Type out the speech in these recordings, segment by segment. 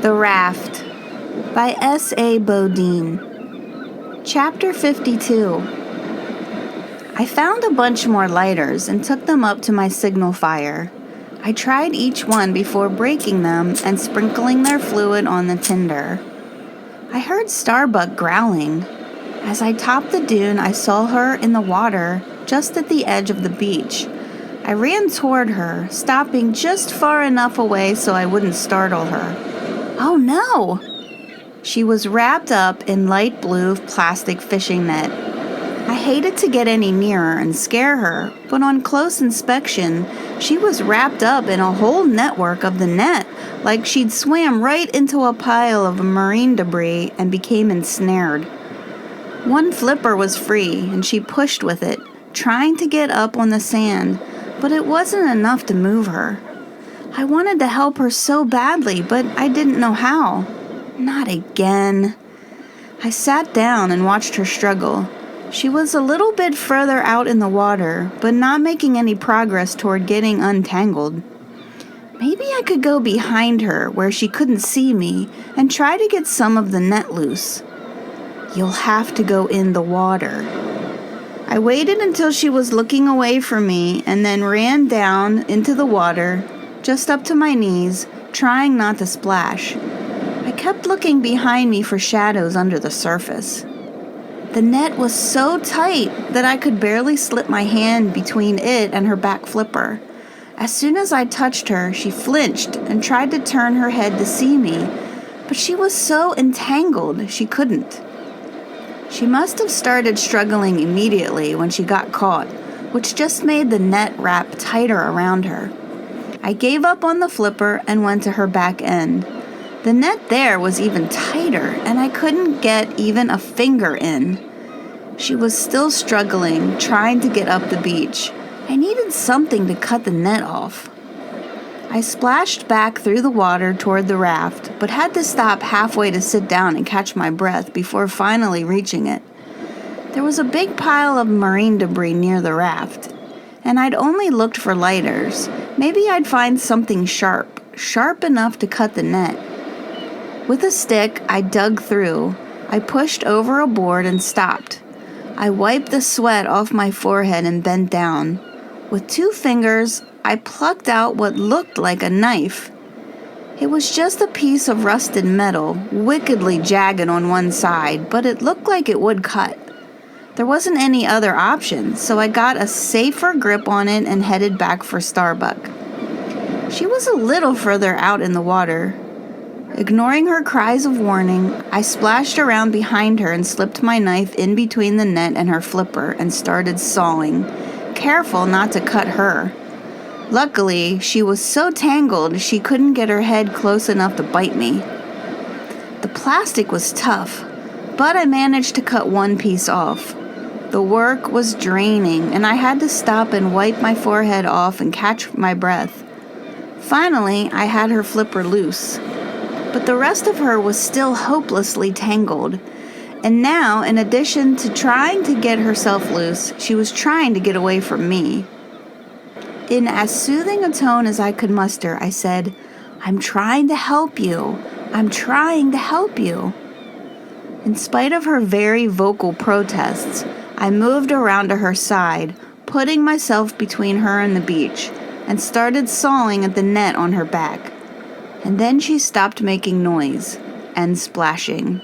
The Raft by S.A. Bodeen. Chapter 52. I found a bunch more lighters and took them up to my signal fire. I tried each one before breaking them and sprinkling their fluid on the tinder. I heard Starbuck growling. As I topped the dune, I saw her in the water just at the edge of the beach. I ran toward her, stopping just far enough away so I wouldn't startle her. Oh no! She was wrapped up in light blue plastic fishing net. I hated to get any nearer and scare her, but on close inspection, she was wrapped up in a whole network of the net, like she'd swam right into a pile of marine debris and became ensnared. One flipper was free, and she pushed with it, trying to get up on the sand, but it wasn't enough to move her. I wanted to help her so badly, but I didn't know how. Not again. I sat down and watched her struggle. She was a little bit further out in the water, but not making any progress toward getting untangled. Maybe I could go behind her where she couldn't see me and try to get some of the net loose. You'll have to go in the water. I waited until she was looking away from me and then ran down into the water, just up to my knees, trying not to splash. I kept looking behind me for shadows under the surface. The net was so tight that I could barely slip my hand between it and her back flipper. As soon as I touched her, she flinched and tried to turn her head to see me, but she was so entangled she couldn't. She must have started struggling immediately when she got caught, which just made the net wrap tighter around her. I gave up on the flipper and went to her back end. The net there was even tighter, and I couldn't get even a finger in. She was still struggling, trying to get up the beach. I needed something to cut the net off. I splashed back through the water toward the raft, but had to stop halfway to sit down and catch my breath before finally reaching it. There was a big pile of marine debris near the raft, and I'd only looked for lighters. Maybe I'd find something sharp enough to cut the net. With a stick, I dug through. I pushed over a board and stopped. I wiped the sweat off my forehead and bent down. With 2 fingers, I plucked out what looked like a knife. It was just a piece of rusted metal, wickedly jagged on one side, but it looked like it would cut. There wasn't any other option, so I got a safer grip on it and headed back for Starbuck. She was a little further out in the water. Ignoring her cries of warning, I splashed around behind her and slipped my knife in between the net and her flipper and started sawing, careful not to cut her. Luckily, she was so tangled she couldn't get her head close enough to bite me. The plastic was tough, but I managed to cut one piece off. The work was draining, and I had to stop and wipe my forehead off and catch my breath. Finally, I had her flipper loose, but the rest of her was still hopelessly tangled. And now, in addition to trying to get herself loose, she was trying to get away from me. In as soothing a tone as I could muster, I said, "I'm trying to help you. I'm trying to help you." In spite of her very vocal protests, I moved around to her side, putting myself between her and the beach, and started sawing at the net on her back. And then she stopped making noise and splashing.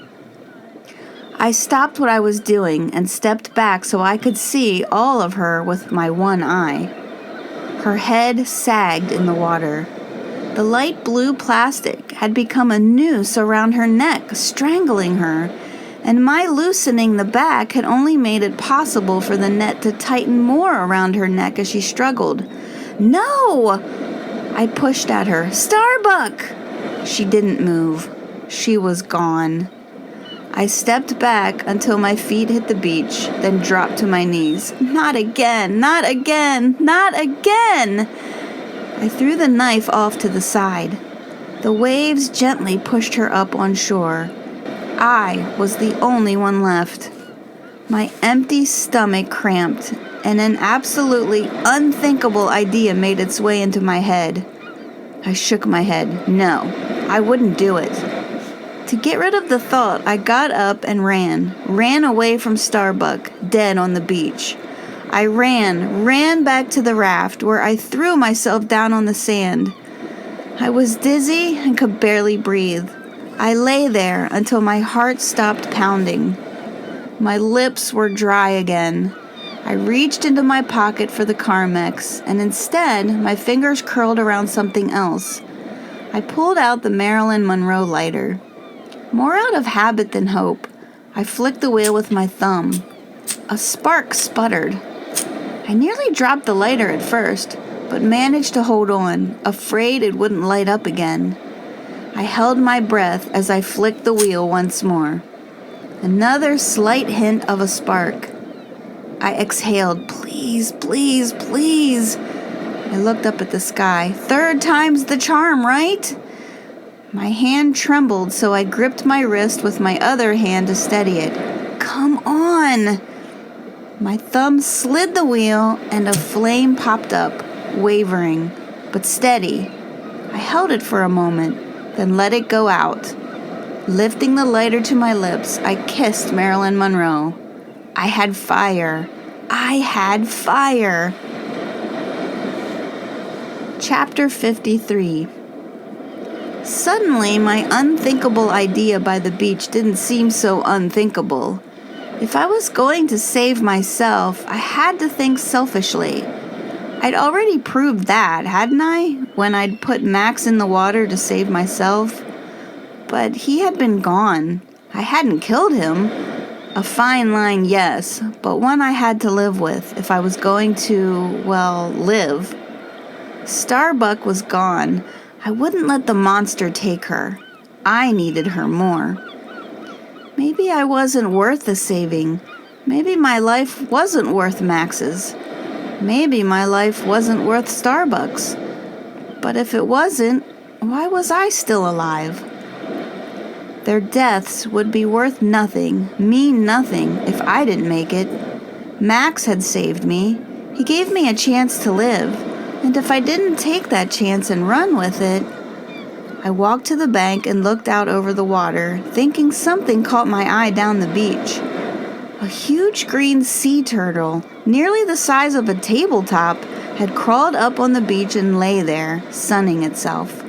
I stopped what I was doing and stepped back so I could see all of her with my one eye. Her head sagged in the water. The light blue plastic had become a noose around her neck, strangling her, and my loosening the back had only made it possible for the net to tighten more around her neck as she struggled. "No!" I pushed at her. "Starbuck!" She didn't move. She was gone. I stepped back until my feet hit the beach, then dropped to my knees. Not again! Not again! Not again! I threw the knife off to the side. The waves gently pushed her up on shore. I was the only one left. My empty stomach cramped, and an absolutely unthinkable idea made its way into my head. I shook my head. No, I wouldn't do it. To get rid of the thought, I got up and ran away from Starbuck, dead on the beach. I ran back to the raft, where I threw myself down on the sand. I was dizzy and could barely breathe. I lay there until my heart stopped pounding. My lips were dry again. I reached into my pocket for the Carmex, and instead, my fingers curled around something else. I pulled out the Marilyn Monroe lighter. More out of habit than hope, I flicked the wheel with my thumb. A spark sputtered. I nearly dropped the lighter at first, but managed to hold on, afraid it wouldn't light up again. I held my breath as I flicked the wheel once more. Another slight hint of a spark. I exhaled, please, please, please. I looked up at the sky. 3rd time's the charm, right? My hand trembled, so I gripped my wrist with my other hand to steady it. Come on! My thumb slid the wheel, and a flame popped up, wavering, but steady. I held it for a moment, then let it go out. Lifting the lighter to my lips, I kissed Marilyn Monroe. I had fire. I had fire. Chapter 53. Suddenly, my unthinkable idea by the beach didn't seem so unthinkable. If I was going to save myself, I had to think selfishly. I'd already proved that, hadn't I, when I'd put Max in the water to save myself? But he had been gone. I hadn't killed him. A fine line, yes, but one I had to live with if I was going to, well, live. Starbuck was gone. I wouldn't let the monster take her. I needed her more. Maybe I wasn't worth the saving. Maybe my life wasn't worth Max's. Maybe my life wasn't worth Starbuck's. But if it wasn't, why was I still alive? Their deaths would be worth nothing, mean nothing, if I didn't make it. Max had saved me. He gave me a chance to live, and if I didn't take that chance and run with it... I walked to the bank and looked out over the water, thinking something caught my eye down the beach. A huge green sea turtle, nearly the size of a tabletop, had crawled up on the beach and lay there, sunning itself.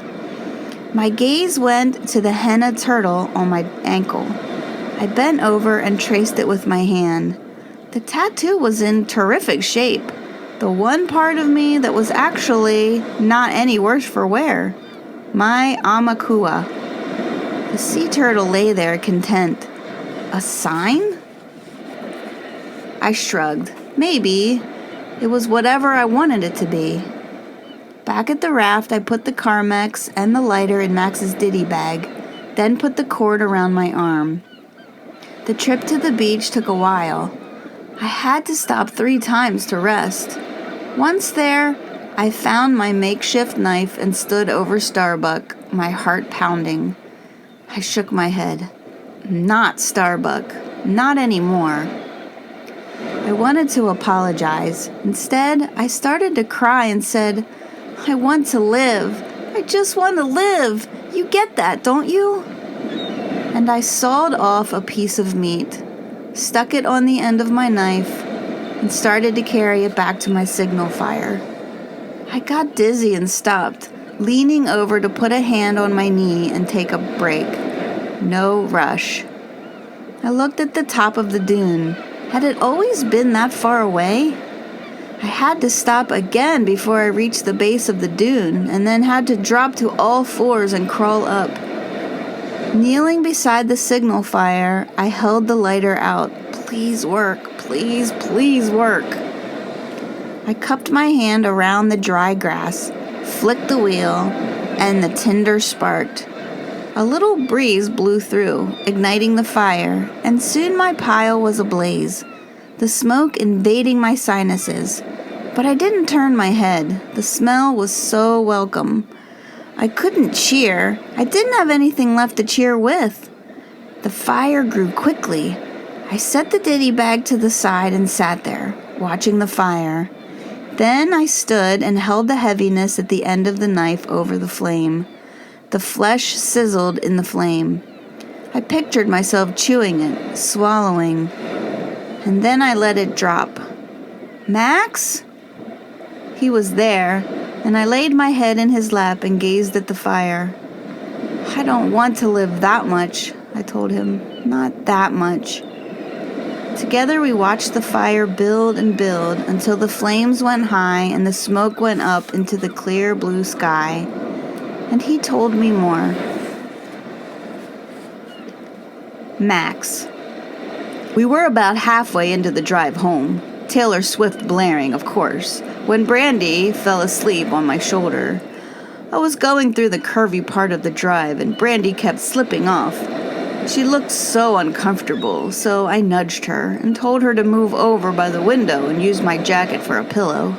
My gaze went to the henna turtle on my ankle. I bent over and traced it with my hand. The tattoo was in terrific shape. The one part of me that was actually not any worse for wear. My Amakua. The sea turtle lay there content. A sign? I shrugged. Maybe. It was whatever I wanted it to be. Back at the raft, I put the Carmex and the lighter in Max's ditty bag, then put the cord around my arm. The trip to the beach took a while. I had to stop 3 times to rest. Once there, I found my makeshift knife and stood over Starbuck, my heart pounding. I shook my head. Not Starbuck. Not anymore. I wanted to apologize. Instead, I started to cry and said, I want to live. I just want to live. You get that, don't you? And I sawed off a piece of meat, stuck it on the end of my knife, and started to carry it back to my signal fire. I got dizzy and stopped, leaning over to put a hand on my knee and take a break. No rush. I looked at the top of the dune. Had it always been that far away? I had to stop again before I reached the base of the dune, and then had to drop to all 4s and crawl up. Kneeling beside the signal fire, I held the lighter out. Please work, please, please work. I cupped my hand around the dry grass, flicked the wheel, and the tinder sparked. A little breeze blew through, igniting the fire, and soon my pile was ablaze, the smoke invading my sinuses. But I didn't turn my head. The smell was so welcome. I couldn't cheer. I didn't have anything left to cheer with. The fire grew quickly. I set the ditty bag to the side and sat there, watching the fire. Then I stood and held the heaviness at the end of the knife over the flame. The flesh sizzled in the flame. I pictured myself chewing it, swallowing, and then I let it drop. Max? He was there, and I laid my head in his lap and gazed at the fire. I don't want to live that much, I told him. Not that much. Together we watched the fire build and build until the flames went high and the smoke went up into the clear blue sky. And he told me more. Max. We were about halfway into the drive home, Taylor Swift blaring, of course, when Brandy fell asleep on my shoulder. I was going through the curvy part of the drive and Brandy kept slipping off. She looked so uncomfortable, so I nudged her and told her to move over by the window and use my jacket for a pillow.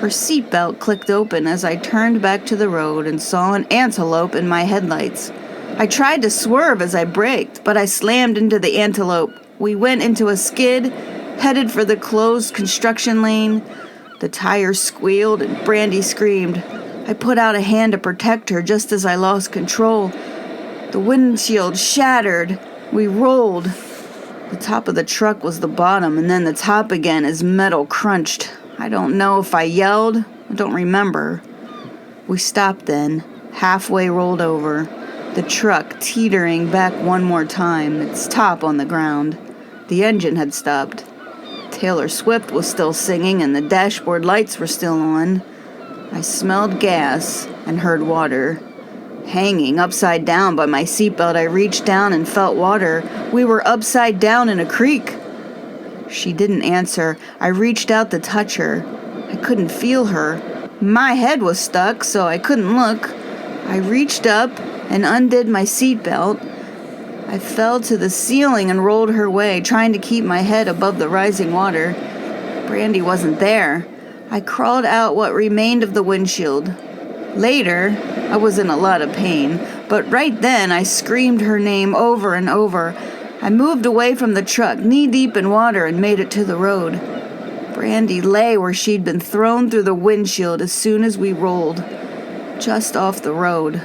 Her seatbelt clicked open as I turned back to the road and saw an antelope in my headlights. I tried to swerve as I braked, but I slammed into the antelope. We went into a skid, headed for the closed construction lane. The tires squealed and Brandy screamed. I put out a hand to protect her just as I lost control. The windshield shattered. We rolled. The top of the truck was the bottom, and then the top again as metal crunched. I don't know if I yelled. I don't remember. We stopped then, halfway rolled over, the truck teetering back one more time, its top on the ground. The engine had stopped. Taylor Swift was still singing, and the dashboard lights were still on. I smelled gas and heard water. Hanging upside down by my seatbelt, I reached down and felt water. We were upside down in a creek. She didn't answer. I reached out to touch her. I couldn't feel her. My head was stuck, so I couldn't look. I reached up and undid my seatbelt. I fell to the ceiling and rolled her way, trying to keep my head above the rising water. Brandy wasn't there. I crawled out what remained of the windshield. Later, I was in a lot of pain, but right then I screamed her name over and over. I moved away from the truck, knee-deep in water, and made it to the road. Brandy lay where she'd been thrown through the windshield as soon as we rolled, just off the road.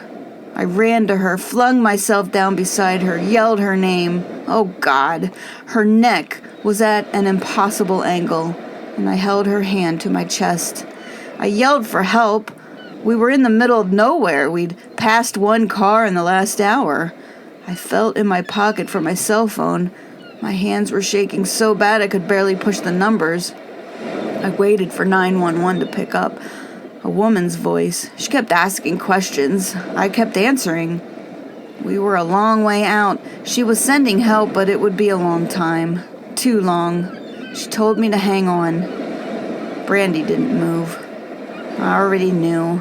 I ran to her, flung myself down beside her, yelled her name. Oh, God. Her neck was at an impossible angle, and I held her hand to my chest. I yelled for help. We were in the middle of nowhere. We'd passed one car in the last hour. I felt in my pocket for my cell phone. My hands were shaking so bad I could barely push the numbers. I waited for 911 to pick up. A woman's voice. She kept asking questions. I kept answering. We were a long way out. She was sending help, but it would be a long time. Too long. She told me to hang on. Brandy didn't move. I already knew.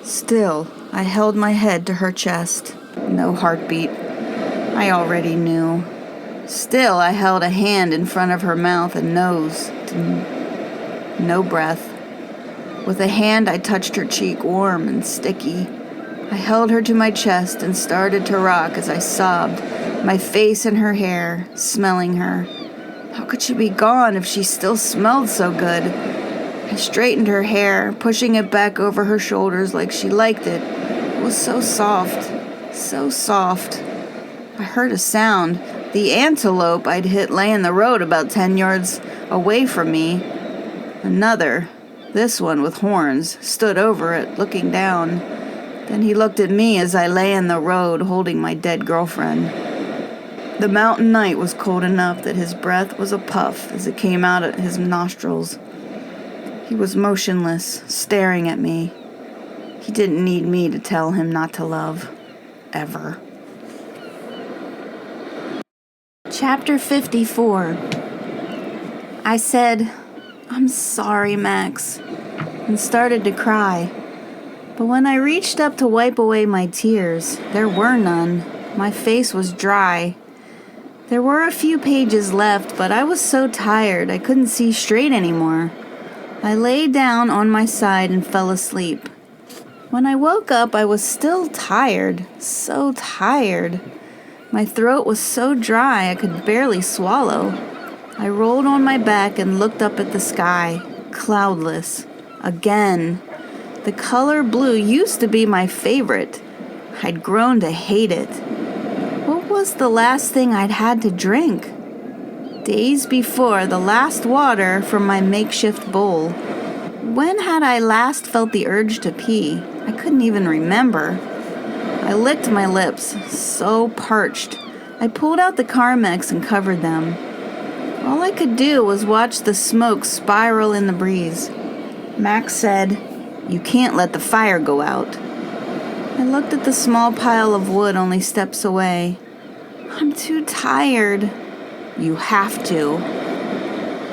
Still, I held my head to her chest. No heartbeat. I already knew. Still, I held a hand in front of her mouth and nose. No breath. With a hand, I touched her cheek, warm and sticky. I held her to my chest and started to rock as I sobbed, my face in her hair, smelling her. How could she be gone if she still smelled so good? I straightened her hair, pushing it back over her shoulders like she liked it. It was so soft, so soft. I heard a sound. The antelope I'd hit lay in the road about 10 yards away from me. Another, this one with horns, stood over it, looking down. Then he looked at me as I lay in the road holding my dead girlfriend. The mountain night was cold enough that his breath was a puff as it came out of his nostrils. He was motionless, staring at me. He didn't need me to tell him not to love. Ever. Chapter 54. I said, "I'm sorry, Max," and started to cry. But when I reached up to wipe away my tears, there were none. My face was dry. There were a few pages left, but I was so tired I couldn't see straight anymore. I lay down on my side and fell asleep. When I woke up, I was still tired, so tired. My throat was so dry I could barely swallow. I rolled on my back and looked up at the sky, cloudless. Again. The color blue used to be my favorite. I'd grown to hate it. was the last thing I'd had to drink. Days before, the last water from my makeshift bowl. When had I last felt the urge to pee? I couldn't even remember. I licked my lips, so parched. I pulled out the Carmex and covered them. All I could do was watch the smoke spiral in the breeze. Max said, "You can't let the fire go out." I looked at the small pile of wood only steps away. "I'm too tired." "You have to."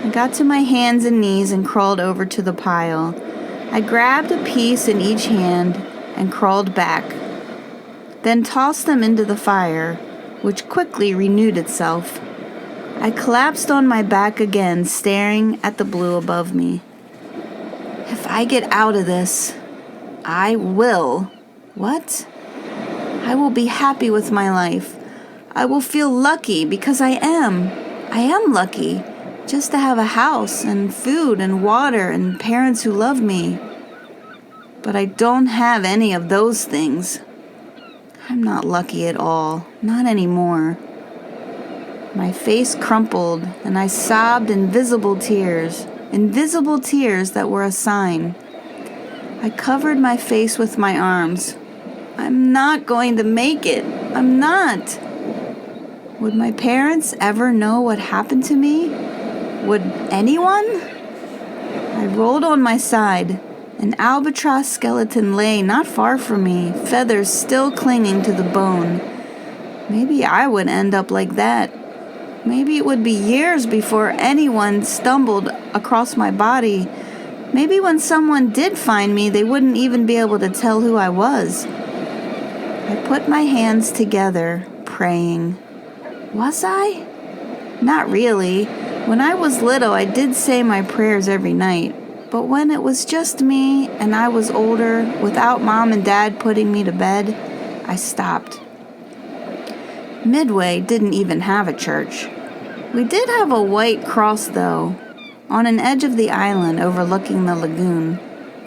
I got to my hands and knees and crawled over to the pile. I grabbed a piece in each hand and crawled back, then tossed them into the fire, which quickly renewed itself. I collapsed on my back again, staring at the blue above me. If I get out of this, I will. What? I will be happy with my life. I will feel lucky because I am. I am lucky just to have a house and food and water and parents who love me. But I don't have any of those things. I'm not lucky at all, not anymore. My face crumpled and I sobbed invisible tears that were a sign. I covered my face with my arms. I'm not going to make it. I'm not. Would my parents ever know what happened to me? Would anyone? I rolled on my side. An albatross skeleton lay not far from me, feathers still clinging to the bone. Maybe I would end up like that. Maybe it would be years before anyone stumbled across my body. Maybe when someone did find me, they wouldn't even be able to tell who I was. I put my hands together, praying. Was I? Not really. When I was little, I did say my prayers every night. But when it was just me and I was older, without Mom and Dad putting me to bed, I stopped. Midway didn't even have a church. We did have a white cross, though, on an edge of the island overlooking the lagoon.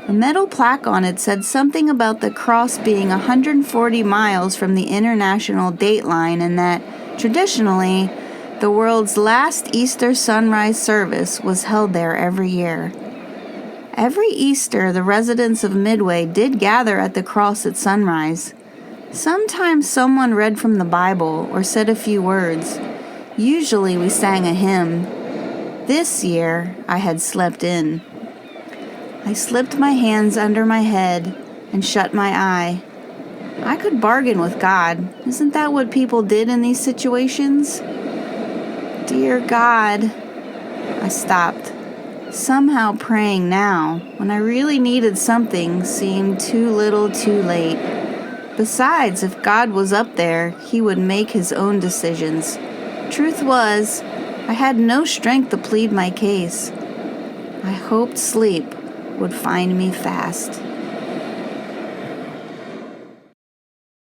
A metal plaque on it said something about the cross being 140 miles from the international date line and that, traditionally, the world's last Easter sunrise service was held there every year. Every Easter, the residents of Midway did gather at the cross at sunrise. Sometimes someone read from the Bible or said a few words. Usually we sang a hymn. This year, I had slept in. I slipped my hands under my head and shut my eye. I could bargain with God. Isn't that what people did in these situations? Dear God. I stopped. Somehow praying now, when I really needed something, seemed too little too late. Besides, if God was up there, he would make his own decisions. Truth was, I had no strength to plead my case. I hoped sleep would find me fast.